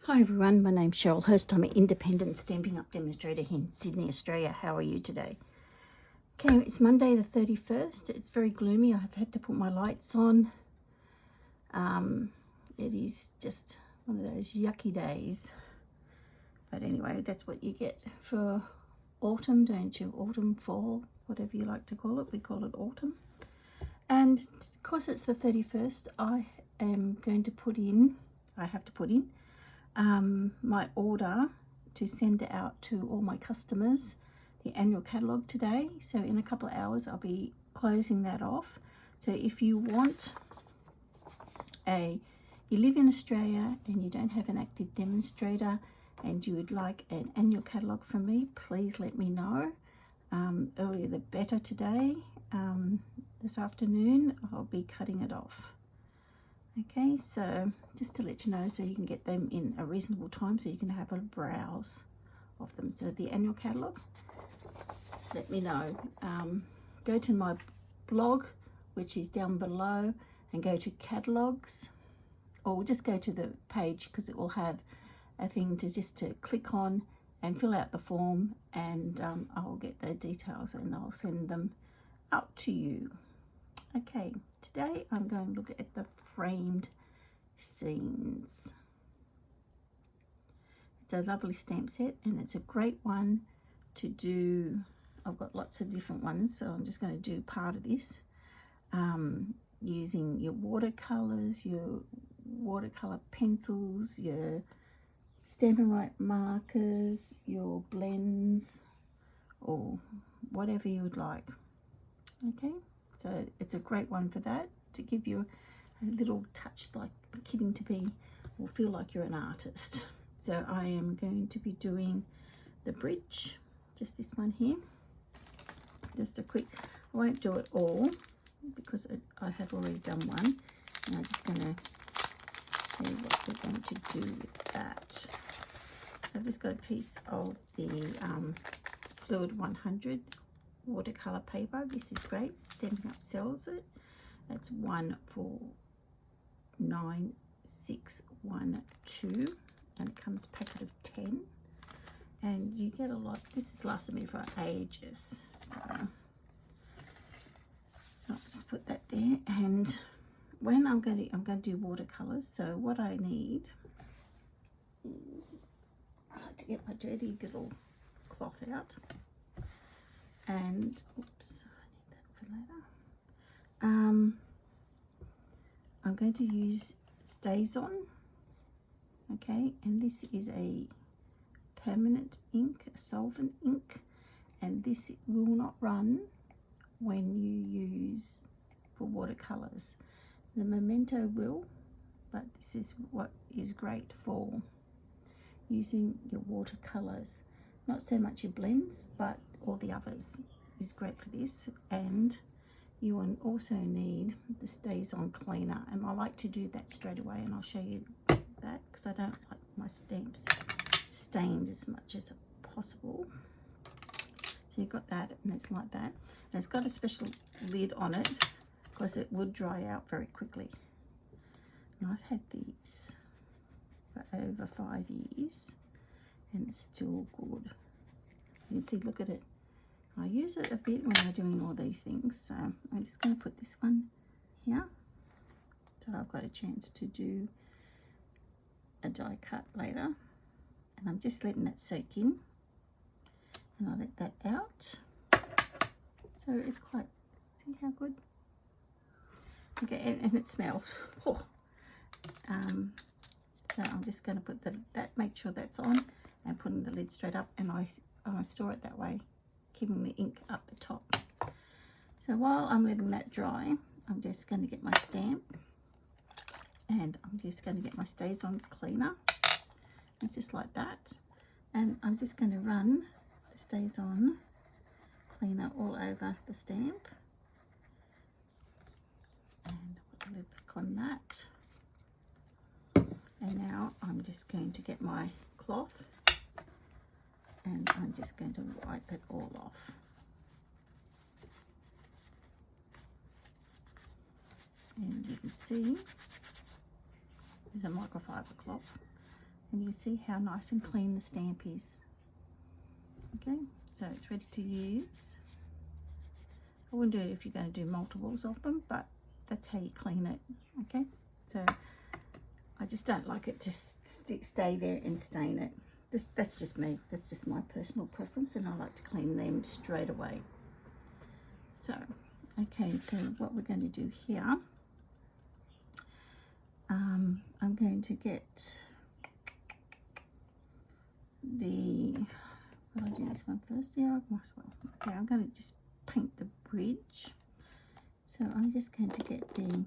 Hi everyone, my name's Cheryl Hurst. I'm an independent Stampin' Up demonstrator here in Sydney, Australia. How are you today? Okay, it's Monday the 31st. It's very gloomy. I've had to put my lights on. It is just one of those yucky days. But anyway, that's what you get for autumn, don't you? Autumn, fall, whatever you like to call it. We call it autumn. And because it's the 31st, I am going to put in, my order to send out to all my customers the annual catalogue today. So in a couple of hours I'll be closing that off. So if you want you live in Australia and you don't have an active demonstrator and you would like an annual catalogue from me, please let me know. Earlier the better today. This afternoon I'll be cutting it off. Okay, so just to let you know, so you can get them in a reasonable time so you can have a browse of them. So the annual catalogue, let me know. Go to my blog, which is down below, and go to catalogues, or just go to the page because it will have a thing to click on and fill out the form, and I'll get the details and I'll send them out to you. Okay, today I'm going to look at the framed scenes. It's a lovely stamp set and it's a great one to do. I've got lots of different ones, so I'm just going to do part of this using your watercolors, your watercolor pencils, your Stampin' Right markers, your blends, or whatever you would like. Okay, so it's a great one for that, to give you a little touch, like beginning to be or feel like you're an artist. So I am going to be doing the bridge, just this one here, just a quick. I won't do it all because I have already done one, and I'm just going to show you what we're going to do with that. I've just got a piece of the Fluid 100 watercolor paper. This is great. Stampin' Up sells it. That's 149,612, and it comes a packet of 10, and you get a lot. This has lasted me for ages, so I'll just put that there. And when I'm going to do watercolors, so what I need is to get my dirty little cloth out. And oops, I need that for later. I'm going to use Stays On, okay, and this is a permanent ink, a solvent ink, and this will not run when you use for watercolors. The Memento will, but this is what is great for using your watercolors. Not so much your blends, but all the others is great for this. And you will also need the Stays On cleaner, and I like to do that straight away, and I'll show you that because I don't like my stamps stained as much as possible. So you've got that, and it's like that, and it's got a special lid on it because it would dry out very quickly. Now I've had these for over 5 years and it's still good. You can see, look at it. I use it a bit when I'm doing all these things, so I'm just going to put this one here, so I've got a chance to do a die cut later. And I'm just letting that soak in, and I'll let that out. So it's quite, see how good? Okay, and it smells. Oh. So I'm just going to put that, make sure that's on, and putting the lid straight up, and I store it that way, keeping the ink up the top. So while I'm letting that dry, I'm just going to get my stamp, and I'm just going to get my Stays On cleaner. It's just like that, and I'm just going to run the Stays On cleaner all over the stamp, and put the lid back on that. And now I'm just going to get my cloth, and I'm just going to wipe it all off. And you can see there's a microfiber cloth, and you can see how nice and clean the stamp is. Okay, so it's ready to use. I wouldn't do it if you're going to do multiples of them, but that's how you clean it. Okay, so I just don't like it to stay there and stain it. That's just me. That's just my personal preference, and I like to clean them straight away. So, okay, so what we're going to do here, I'm going to get the, will I do this one first? Yeah, I might as well. Okay, I'm going to just paint the bridge. So I'm just going to get the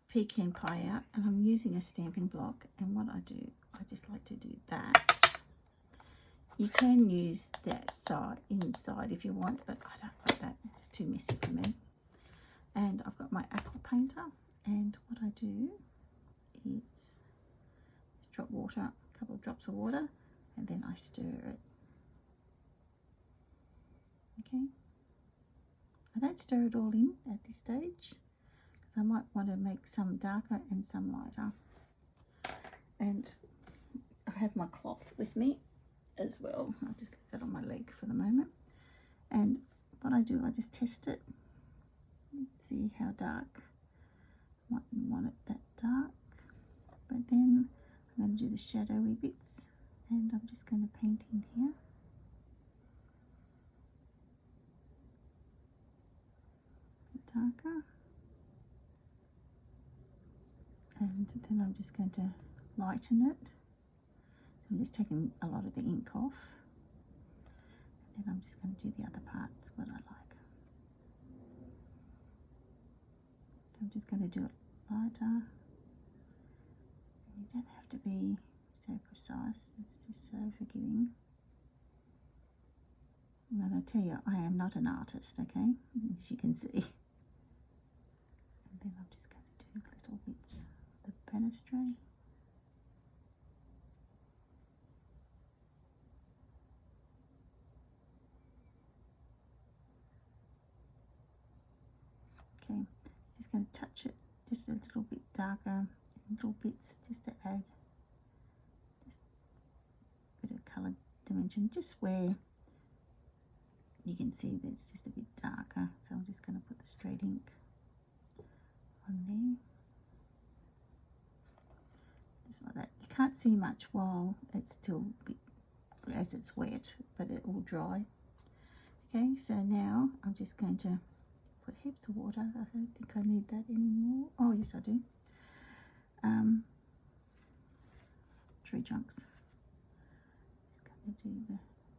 pecan pie out, and I'm using a stamping block, and what I do, I just like to do that. You can use that side inside if you want, but I don't like that, it's too messy for me. And I've got my aqua painter, and what I do is just drop water, a couple of drops of water, and then I stir it. Okay, I don't stir it all in at this stage, I might want to make some darker and some lighter. And I have my cloth with me as well. I'll just leave that on my leg for the moment. And what I do, I just test it. See how dark. I might want it that dark. But then I'm going to do the shadowy bits, and I'm just going to paint in here. A bit darker. And then I'm just going to lighten it. I'm just taking a lot of the ink off, and then I'm just going to do the other parts what I like. So I'm just going to do it lighter. You don't have to be so precise, it's just so forgiving. I'm going to tell you, I am not an artist, okay, as you can see. And then I'm just going to do little bits of the banister. Okay, just going to touch it just a little bit darker, little bits, just to add just a bit of colour dimension, just where you can see that it's just a bit darker. So I'm just going to put the straight ink on there, just like that. You can't see much while it's still as it's wet, but it will dry. Okay, so now I'm just going to put heaps of water. I don't think I need that anymore. Oh yes, I do. 3 chunks. Just going to do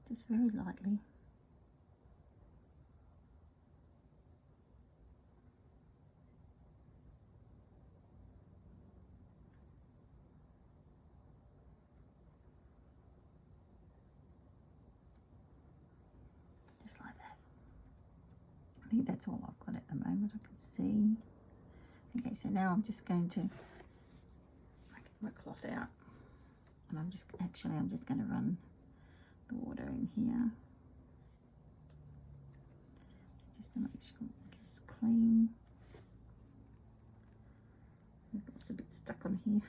just very lightly. Just like that. I think that's all I've got at the moment. I can see. Okay, so now I'm just going to get my cloth out, and I'm just going to run the water in here just to make sure it gets clean. It's a bit stuck on here.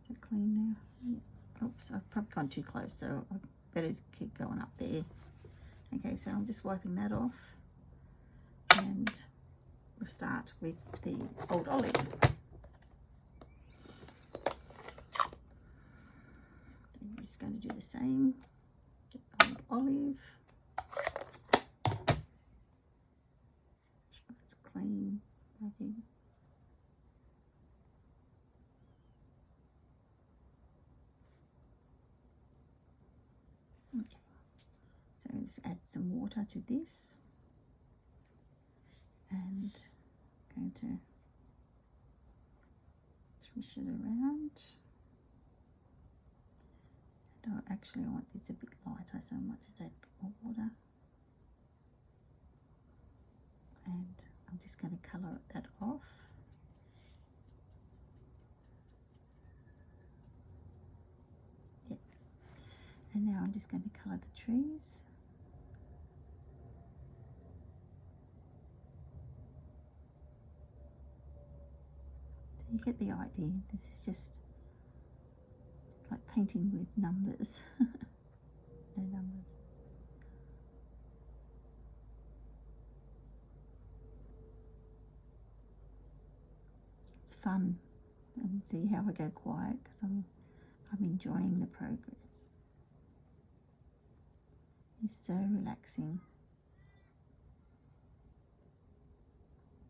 Is it clean now? Yeah. Oops, I've probably gone too close, so I better keep going up there. Okay, so I'm just wiping that off, and we'll start with the old olive. I'm just going to do the same. Get old olive. Sure it's clean. Okay. Okay. So let's add some water to this, and I'm going to swish it around. And actually I want this a bit lighter, so I might just add a bit more water. And I'm just going to colour that off. Yep. And now I'm just going to colour the trees. you get the idea. This is just like painting with numbers. No numbers. It's fun, and see how I go quiet because I'm enjoying the progress. It's so relaxing.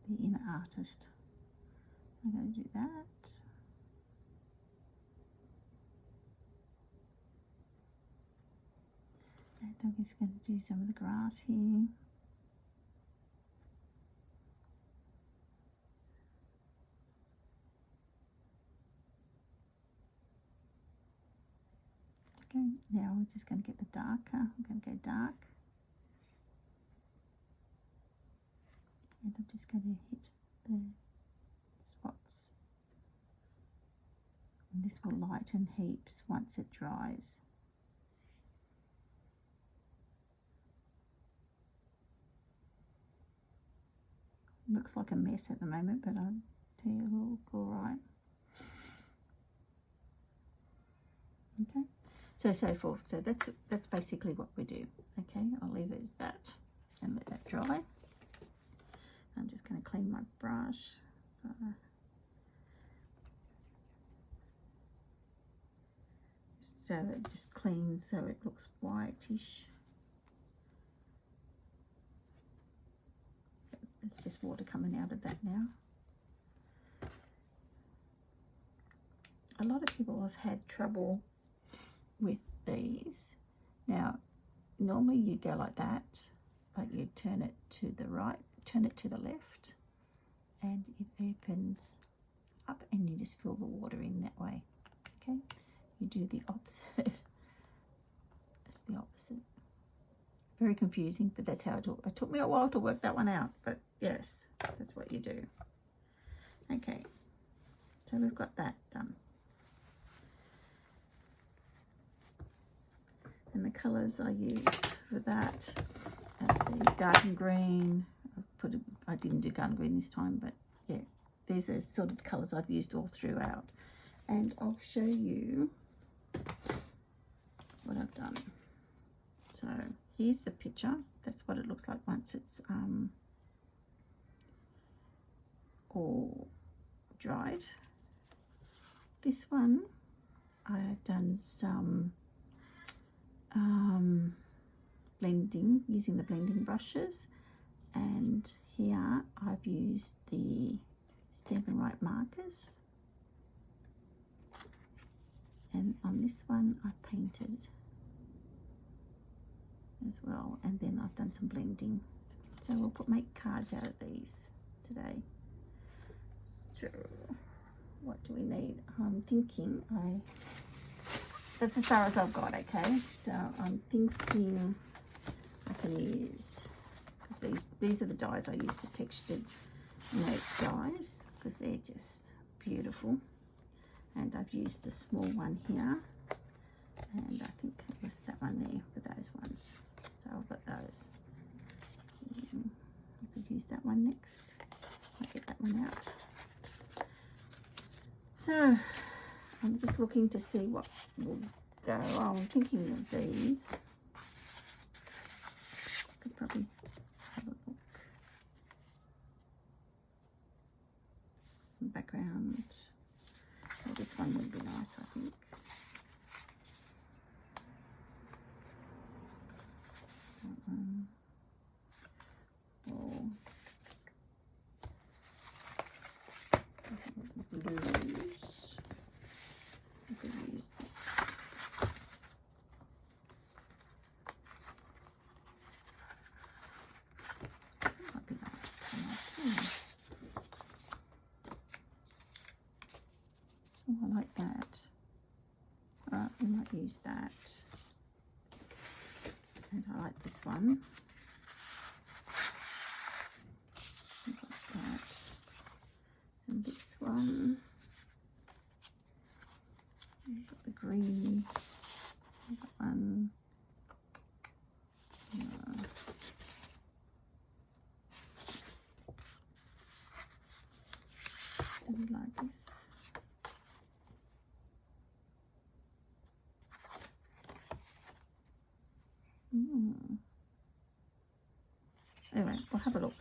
The inner artist. I'm going to do that. And I'm just going to do some of the grass here. Okay, now we're just going to get the darker. I'm going to go dark. And I'm just going to hit the spots. And this will lighten heaps once it dries. Looks like a mess at the moment, but I'll tell you it'll look alright. Okay, so forth. So that's basically what we do. Okay, I'll leave it as that and let that dry. I'm just going to clean my brush. So it just cleans so it looks whitish. There's just water coming out of that now. A lot of people have had trouble with these. Now, normally you go like that, like you turn it to the right, turn it to the left, and it opens up and you just fill the water in that way. Okay, you do the opposite. It's the opposite. Very confusing, but that's how it took me a while to work that one out, but yes, that's what you do. Okay, so we've got that done. And the colours I used for that, these garden green. I didn't do garden green this time, but yeah, these are sort of the colours I've used all throughout. And I'll show you what I've done. So here's the picture. That's what it looks like once it's all dried. This one I've done some blending using the blending brushes, and here I've used the Stampin' Right markers, and on this one I painted as well, and then I've done some blending. So we'll make cards out of these today. So what do we need? I'm thinking that's as far as I've got. Okay, so I'm thinking I can use, because these are the dies I use, the textured note dies, because they're just beautiful. And I've used the small one here, and I think it was that one there for those ones. So I've got those. I could use that one next. I'll get that one out. So I'm just looking to see what will go. Oh, I'm thinking of these. I could probably have a look. Background. So this one would be nice, I think. Blues. I could use this. Might be nice to come out too. Oh, I like that. Alright, we might use that. And I like this one. Like that. And this one. We've got the green. That one. Maybe like this. Anyway, we'll have a look.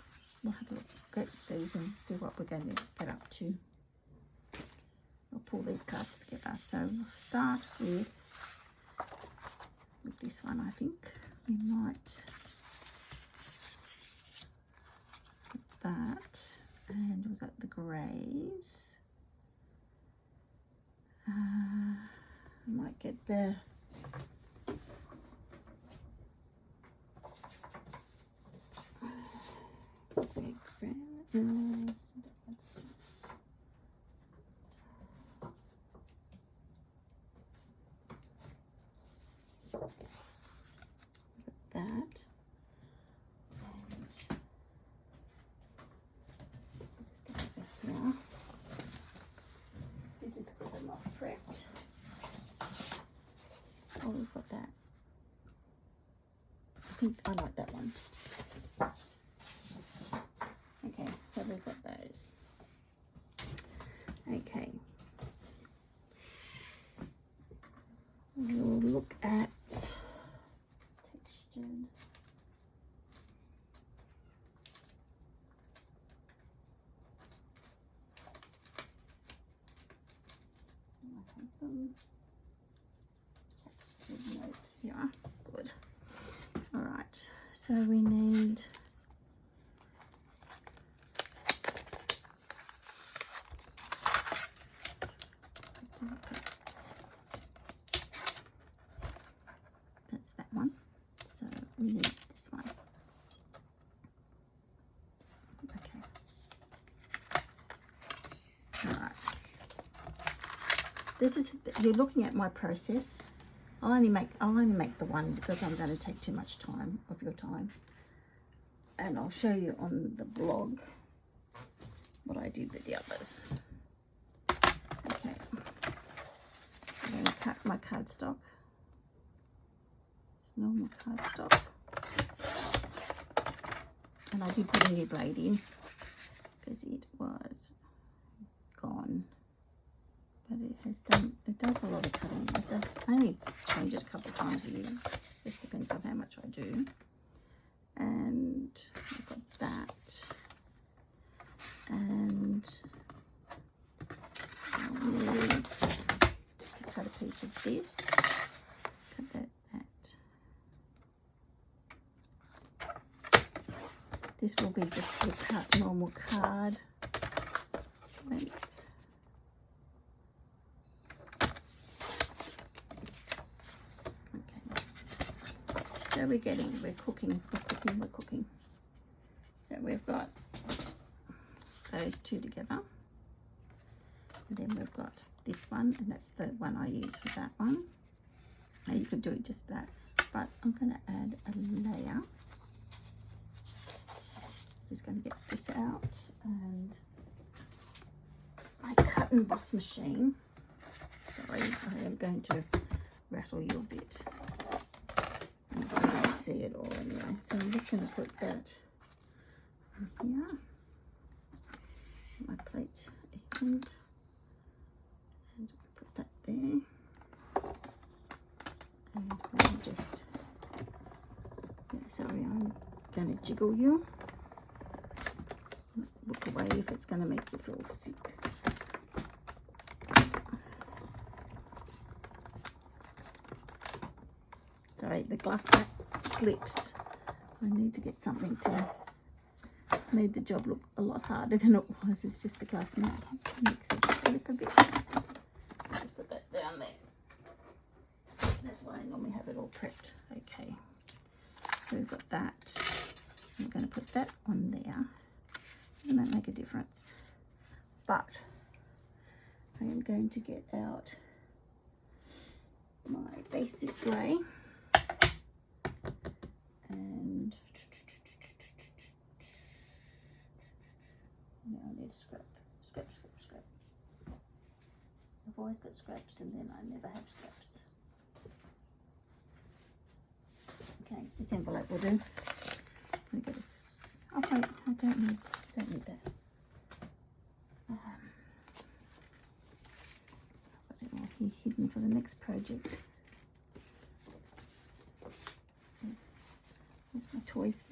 We'll have a look at these and see what we're going to get up to. We'll pull these cards together. So we'll start with this one. I think we might put that, and we've got the greys. I might get the that. Just get over here. This is because I'm not prepped. Oh, we've got that. I think I like that one. Okay, so we've got those. Okay. We'll look at textured. Textured notes here. Good. All right. So we need that's that one. So we need this one. Okay. All right. This is, you're looking at my process. I'll only make the one because I'm going to take too much time of your time, and I'll show you on the blog what I did with the others. Okay, I'm going to cut my cardstock. It's normal cardstock, and I did put a new blade in because it was gone. But it does a lot of cutting. I only change it a couple of times a year. Just depends on how much I do. And I've got that. And I need to cut a piece of this. Cut that. This will be just a cut normal card. Wait. So we're cooking. So we've got those two together. And then we've got this one, and that's the one I use for that one. Now you could do it just that, but I'm going to add a layer. Just going to get this out, and my cut and emboss machine. Sorry, I am going to rattle you a bit. You can't see it all anyway, so I'm just going to put that on here. My plate's evened, and put that there, and then just, sorry, I'm going to jiggle you. Look away if it's going to make you feel sick. Sorry, the glass mat slips. I need to get something to make the job look a lot harder than it was. It's just the glass mat makes it slip a bit. Just put that down there. That's why I normally have it all prepped. Okay, so we've got that. I'm going to put that on there. Doesn't that make a difference? But I am going to get out my basic grey. And now I need to scrap. I've always got scraps, and then I never have scraps. Okay, this envelope will do. Let me get this. Oh wait, I don't need that. next project. There's my toys.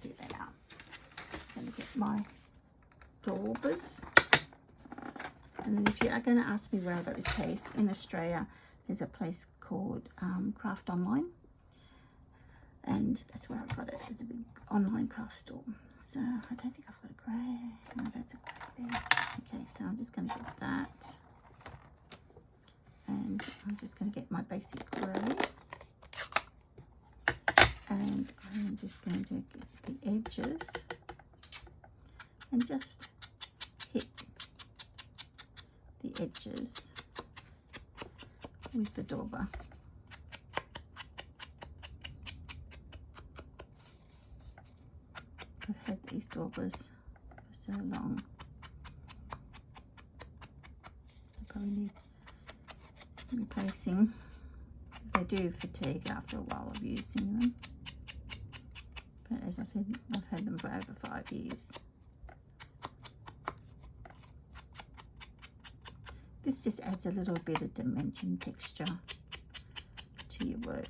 Here they are. I'm going to get my daubers. And then if you are going to ask me where I got this case, in Australia, there's a place called Craft Online. And that's where I got it. It's a big online craft store. So I don't think I've got a grey. No, that's a grey there. Okay, so I'm just going to get that. And I'm just going to get my basic grey. And I'm just going to get the edges and just hit the edges with the dauber. I've had these daubers for so long. I probably need replacing. They do fatigue after a while of using them. But as I said, I've had them for over 5 years. This just adds a little bit of dimension, texture to your work.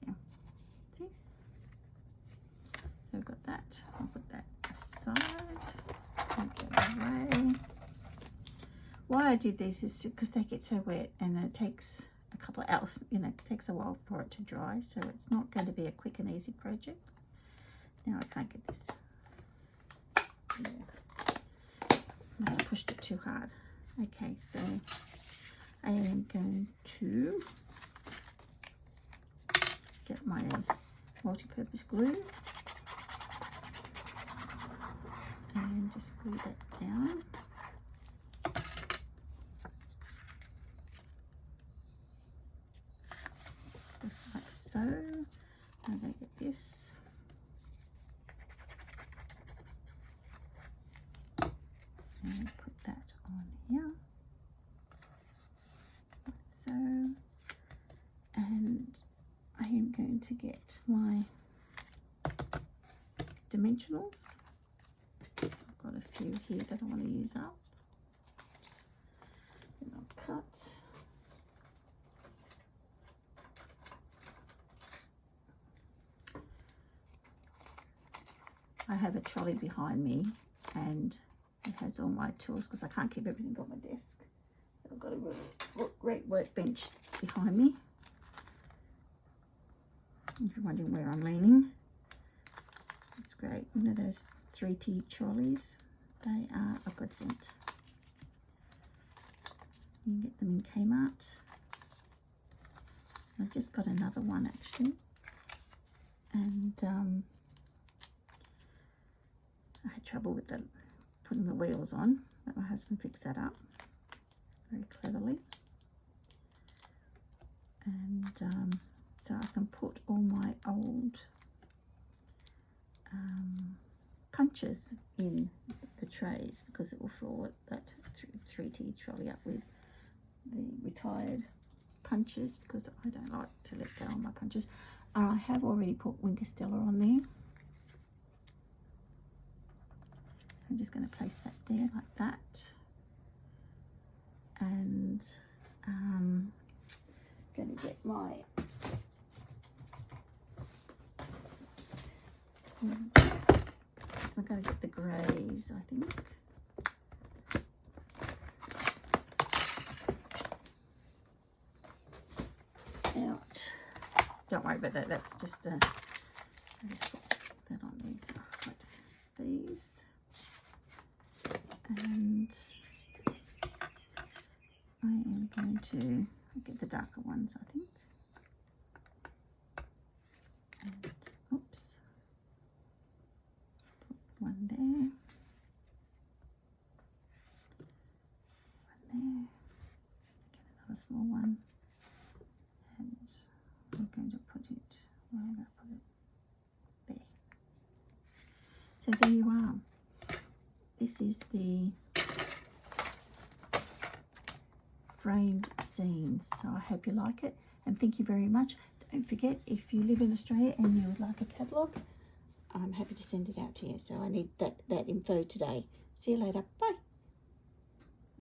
Yeah. See? So I've got that. I'll put that aside. Take it away. Why I did these is because they get so wet and it takes a couple of hours, you know, it takes a while for it to dry, so it's not going to be a quick and easy project. Now I can't get this. Yeah. Must have pushed it too hard. Okay, so I am going to get my multi-purpose glue and just glue that down. Just like so. I'm going to get this. And put that on here, like so, and I am going to get my dimensionals. I've got a few here that I want to use up. Oops. Then I'll cut. I have a trolley behind me and it has all my tools because I can't keep everything on my desk. So I've got a great workbench behind me. If you're wondering where I'm leaning, it's great. You know those 3T trolleys? They are a godsend. You can get them in Kmart. I've just got another one actually. And I had trouble with putting the wheels on, but my husband fixed that up very cleverly. And so I can put all my old punches in the trays because it will fill that 3T trolley up with the retired punches because I don't like to let go of my punches. I have already put Wink Stella on there. I'm just going to place that there like that, and going to get my I'm going to get the greys, I think. Out. Don't worry about that. That's just I just put that on these. Right. These. And I am going to get the darker ones, I think. And oops, put one there, one there, get another small one, and we're going to put it, where am I going to put it? There. So there you are. This is the framed scenes. So I hope you like it and thank you very much. Don't forget, if you live in Australia and you would like a catalogue, I'm happy to send it out to you. So I need that info today. See you later. Bye.